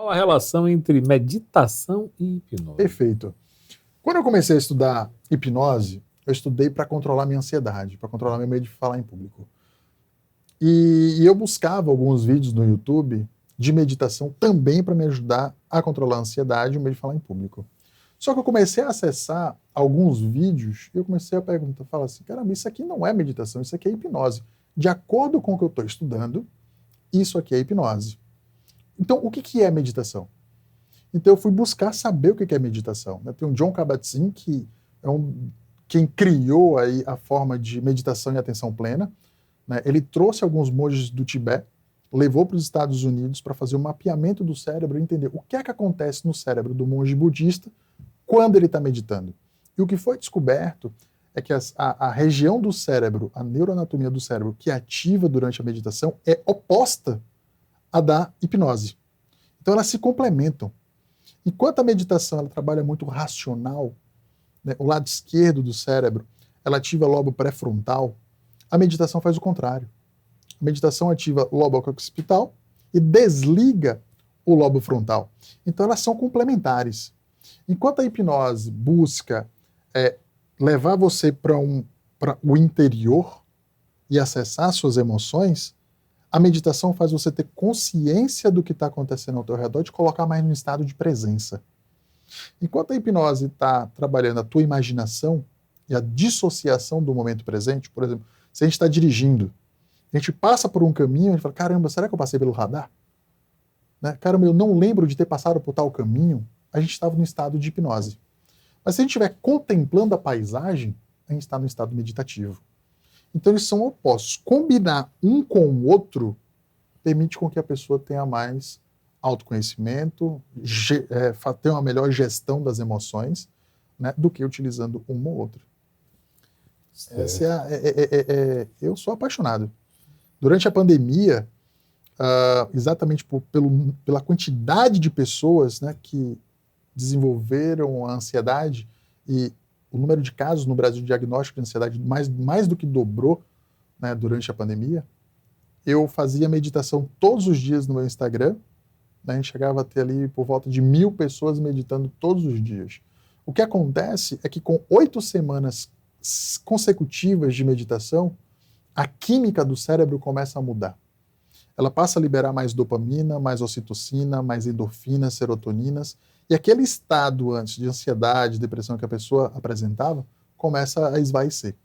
Qual a relação entre meditação e hipnose? Perfeito. Quando eu comecei a estudar hipnose, eu estudei para controlar minha ansiedade, para controlar meu medo de falar em público. E eu buscava alguns vídeos no YouTube de meditação também para me ajudar a controlar a ansiedade e o medo de falar em público. Só que eu comecei a acessar alguns vídeos e eu comecei a perguntar, falar assim, caramba, isso aqui não é meditação, isso aqui é hipnose. De acordo com o que eu estou estudando, isso aqui é hipnose. Então, o que é meditação? Então, eu fui buscar saber o que é meditação. Tem um Jon Kabat-Zinn, que é quem criou aí a forma de meditação e atenção plena. Ele trouxe alguns monges do Tibete, levou para os Estados Unidos para fazer um mapeamento do cérebro e entender o que é que acontece no cérebro do monge budista quando ele está meditando. E o que foi descoberto é que a região do cérebro, a neuroanatomia do cérebro que ativa durante a meditação é oposta à da hipnose. Então elas se complementam. Enquanto a meditação ela trabalha muito racional, o lado esquerdo do cérebro, ela ativa o lobo pré-frontal, a meditação faz o contrário. A meditação ativa o lobo occipital e desliga o lobo frontal. Então elas são complementares. Enquanto a hipnose busca levar você para o interior e acessar suas emoções, a meditação faz você ter consciência do que está acontecendo ao teu redor e te colocar mais num estado de presença. Enquanto a hipnose está trabalhando a tua imaginação e a dissociação do momento presente, por exemplo, se a gente está dirigindo, a gente passa por um caminho, a gente fala, caramba, será que eu passei pelo radar? Caramba, eu não lembro de ter passado por tal caminho. A gente estava no estado de hipnose. Mas se a gente estiver contemplando a paisagem, a gente está no estado meditativo. Então eles são opostos. Combinar um com o outro permite com que a pessoa tenha mais autoconhecimento, tenha uma melhor gestão das emoções, do que utilizando uma ou outra. Eu sou apaixonado. Durante a pandemia, exatamente pela quantidade de pessoas que desenvolveram a ansiedade e o número de casos no Brasil de diagnóstico de ansiedade mais do que dobrou durante a pandemia, eu fazia meditação todos os dias no meu Instagram. A gente chegava a ter ali por volta de 1.000 pessoas meditando todos os dias. O que acontece é que com 8 semanas consecutivas de meditação, a química do cérebro começa a mudar. Ela passa a liberar mais dopamina, mais ocitocina, mais endorfinas, serotoninas, e aquele estado antes de ansiedade, depressão que a pessoa apresentava, começa a esvaecer.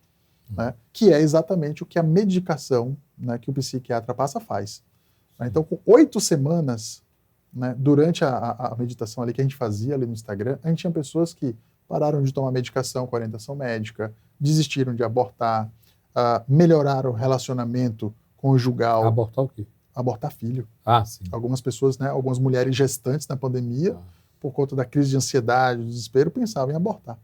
Que é exatamente o que a medicação que o psiquiatra faz. Então, com 8 semanas, durante a meditação ali que a gente fazia ali no Instagram, a gente tinha pessoas que pararam de tomar medicação com orientação médica, desistiram de abortar, melhoraram o relacionamento conjugal. Abortar o quê? Abortar filho. Sim. Algumas pessoas, algumas mulheres gestantes na pandemia, por conta da crise de ansiedade, do desespero, pensavam em abortar.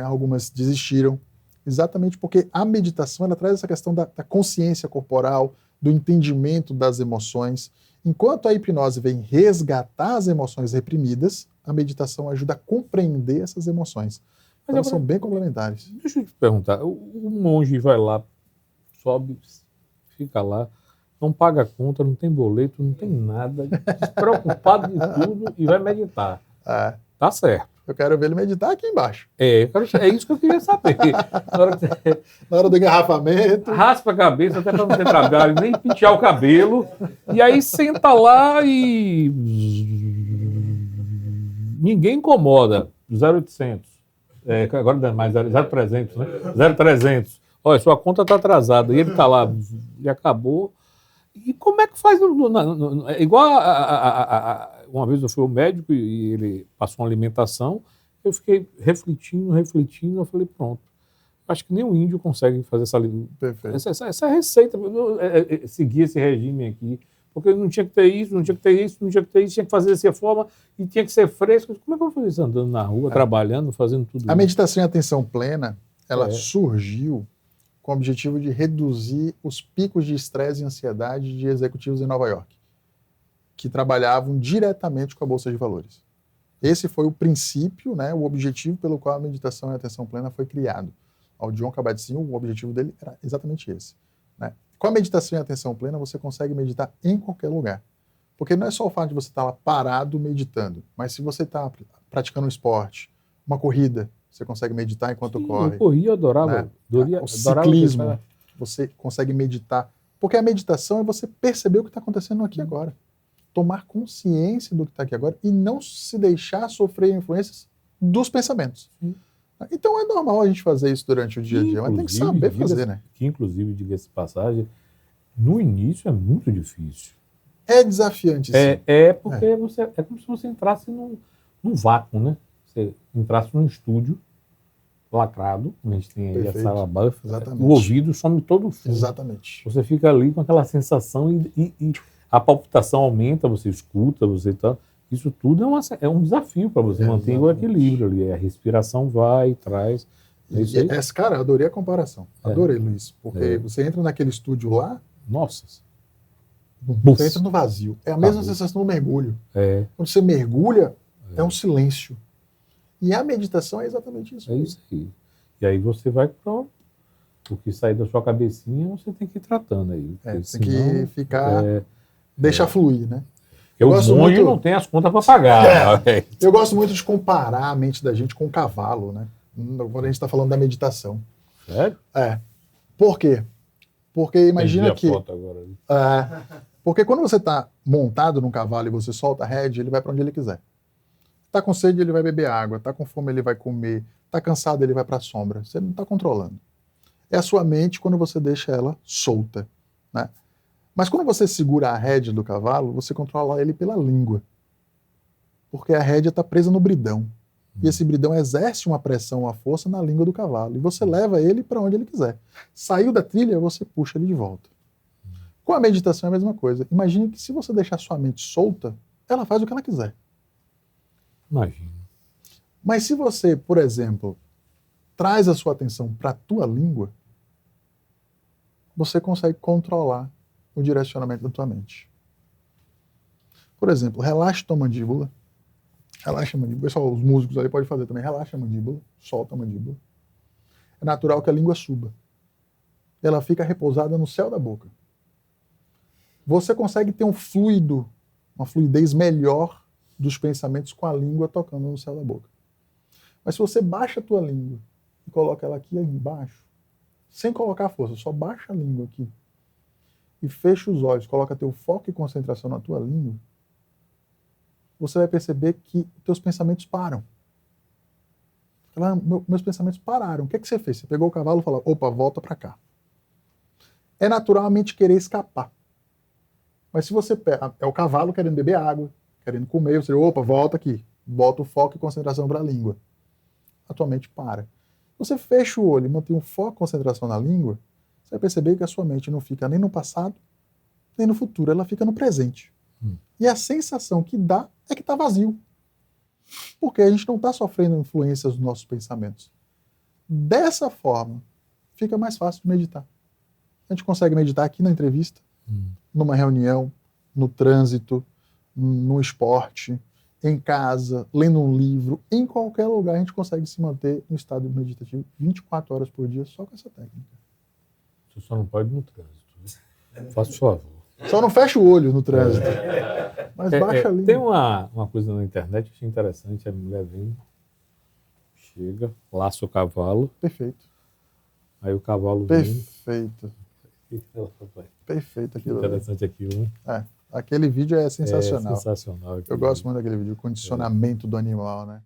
Algumas desistiram, exatamente porque a meditação ela traz essa questão da consciência corporal, do entendimento das emoções. Enquanto a hipnose vem resgatar as emoções reprimidas, a meditação ajuda a compreender essas emoções. Então, elas são bem complementares. Deixa eu te perguntar, o monge vai lá, sobe, fica lá, não paga a conta, não tem boleto, não tem nada, despreocupado de tudo e vai meditar. Tá certo. Eu quero ver ele meditar aqui embaixo. É isso que eu queria saber. Na hora do engarrafamento. Raspa a cabeça até para não ter trabalho, nem pentear o cabelo. E aí senta lá e ninguém incomoda. 0800. Agora não é mais 0300, né? 0300. Olha, sua conta está atrasada. E ele está lá e acabou. E como é que faz? Igual uma vez eu fui ao médico e ele passou uma alimentação, eu fiquei refletindo, eu falei, pronto. Acho que nem o índio consegue fazer essa receita, seguir esse regime aqui, porque não tinha que ter isso, não tinha que ter isso, não tinha que ter isso, tinha que fazer dessa forma e tinha que ser fresco. Como é que eu vou fazer isso andando na rua, trabalhando, fazendo tudo isso? A meditação em atenção plena, ela surgiu com o objetivo de reduzir os picos de estresse e ansiedade de executivos em Nova York, que trabalhavam diretamente com a Bolsa de Valores. Esse foi o princípio, o objetivo pelo qual a meditação em atenção plena foi criado. O Jon Kabat-Zinn, o objetivo dele era exatamente esse. Com a meditação em atenção plena, você consegue meditar em qualquer lugar. Porque não é só o fato de você estar lá parado meditando, mas se você está praticando um esporte, uma corrida, você consegue meditar enquanto Sim, corre. eu corria, eu adorava. Né? Adorava O ciclismo, pensar. você consegue meditar. Porque a meditação é você perceber o que está acontecendo aqui agora. Tomar consciência do que está aqui agora e não se deixar sofrer influências dos pensamentos. Sim. Então é normal a gente fazer isso durante o dia a dia, mas tem que saber fazer, né? Que, inclusive, diga-se de passagem, no início é muito difícil. É desafiante, sim. Porque é como se você entrasse num vácuo, né? Você entrasse num estúdio lacrado, a gente tem aí a Perfeito. sala buff, Exatamente. o ouvido some todo o som. Exatamente. Você fica ali com aquela sensação e a palpitação aumenta, você escuta, você tá. Isso tudo é um desafio para você manter o equilíbrio ali. A respiração vai e traz. Cara, eu adorei a comparação. Adorei, Luiz. Porque você entra naquele estúdio lá. Nossa. Você entra no vazio. É a mesma sensação do mergulho. Quando você mergulha, é um silêncio. E a meditação é exatamente isso. É isso aí. E aí você vai para o que sair da sua cabecinha, você tem que ir tratando aí. Tem que ficar. Deixar fluir, né? Porque o monge não tem as contas para pagar. Eu gosto muito de comparar a mente da gente com o cavalo, né? Quando a gente está falando da meditação. Sério? Por quê? Porque imagina que. Foto agora. Porque quando você está montado num cavalo e você solta a rédea, ele vai para onde ele quiser. Tá com sede, ele vai beber água. Tá com fome, ele vai comer. Tá cansado, ele vai para a sombra. Você não está controlando. É a sua mente quando você deixa ela solta, né? Mas quando você segura a rédea do cavalo, você controla ele pela língua. Porque a rédea está presa no bridão. E esse bridão exerce uma pressão, uma força na língua do cavalo. E você leva ele para onde ele quiser. Saiu da trilha, você puxa ele de volta. Com a meditação é a mesma coisa. Imagine que se você deixar sua mente solta, ela faz o que ela quiser. Imagina. Mas se você, por exemplo, traz a sua atenção para a tua língua, você consegue controlar o direcionamento da tua mente. Por exemplo, relaxa tua mandíbula. Relaxa a mandíbula. Pessoal, os músicos ali podem fazer também. Relaxa a mandíbula, solta a mandíbula. É natural que a língua suba. Ela fica repousada no céu da boca. Você consegue ter um fluido, uma fluidez melhor dos pensamentos com a língua tocando no céu da boca. Mas se você baixa a tua língua e coloca ela aqui embaixo, sem colocar força, só baixa a língua aqui e fecha os olhos, coloca teu foco e concentração na tua língua, você vai perceber que teus pensamentos param. Meus pensamentos pararam. O que você fez? Você pegou o cavalo e falou, opa, volta para cá. É naturalmente querer escapar. Mas se você pega, é o cavalo querendo beber água, querendo comer, você, opa, volta aqui. Bota o foco e concentração para a língua. A tua mente para. Você fecha o olho e mantém um foco e concentração na língua, você vai perceber que a sua mente não fica nem no passado, nem no futuro, ela fica no presente. E a sensação que dá é que está vazio. Porque a gente não está sofrendo influências dos nossos pensamentos. Dessa forma, fica mais fácil de meditar. A gente consegue meditar aqui na entrevista, numa reunião, no trânsito, no esporte, em casa, lendo um livro, em qualquer lugar a gente consegue se manter em estado meditativo 24 horas por dia só com essa técnica. Você só não pode ir no trânsito. Faça o favor. Só não fecha o olho no trânsito. Mas baixa a língua. Tem uma coisa na internet que achei interessante. A mulher vem, chega, laça o cavalo. Perfeito. Aí o cavalo Perfeito. vem. Perfeito aquilo. Interessante aquilo, né? Aquele vídeo é sensacional. É sensacional. Eu gosto muito daquele vídeo, o condicionamento do animal, né?